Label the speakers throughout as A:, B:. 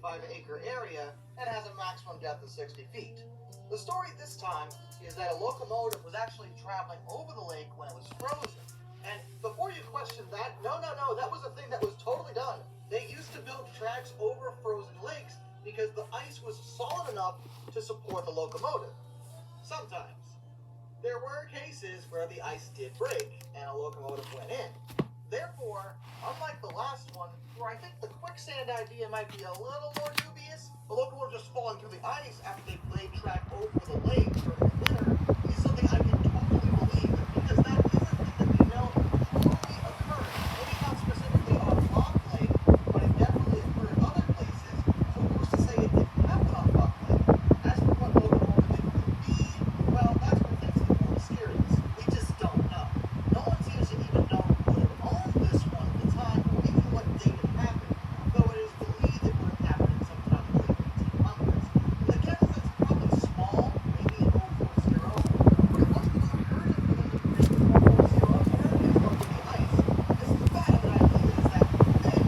A: 25-acre area and has a maximum depth of 60 feet. The story this time is that a locomotive was actually traveling over the lake when it was frozen. And before you question that, no, that was a thing that was totally done. They used to build tracks over frozen lakes because the ice was solid enough to support the locomotive. Sometimes. There were cases where the ice did break and a locomotive went in. Therefore, unlike the last one, where I think the quicksand idea might be a little more dubious, the locomotive just falling through the ice after they laid track over the lake during the winter is something I can totally believe because that is a thing that we know totally occurred. Maybe not specifically on Rock Lake, but it definitely occurred other places. So who's to say it didn't happen on Rock Lake? As for what locomotive it could be, well, that's where things get more mysterious. We just don't know. No one seems to even know who would have owned this one at the time or even what date it happened, though it is believed it would have happened sometime in the late 1800s. The guess is it's probably small, maybe an 040, but it wasn't even unheard of for them to bring the 040 Americans over the ice. Because the fact of the idea is that then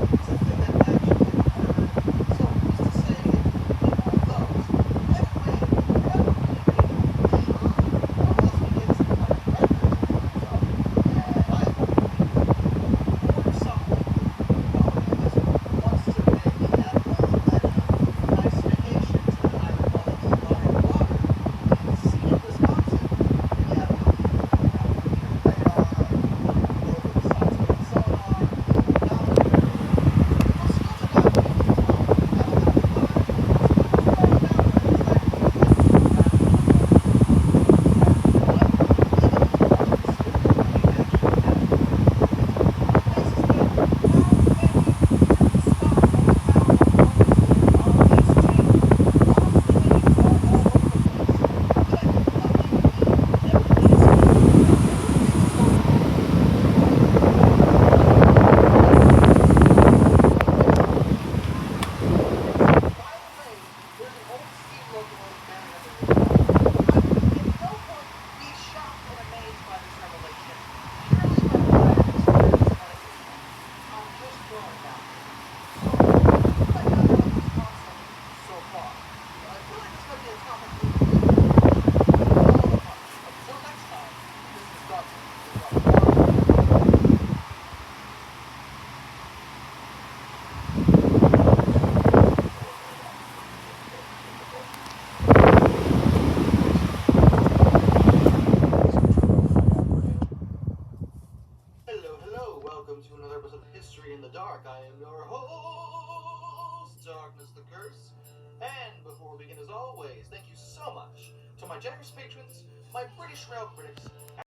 A: was a thing that actually occurred. So who's to say it could be one of those? Anyway, we never really made it for sure, unless we get some kind of record that comes up. And I hope we do. Or something. Unless wants to maybe have a nice vacation to the island called Water. In scenic Wisconsin. Maybe have a little bit of sun-skin sonar, a little down there. Go scuba diving if you want. Have a good time. Just right down there. Hello, welcome to another episode of History in the Dark. I am your host, Darkness the Curse. And before we begin, as always, thank you so much to my generous patrons, my British rail critics,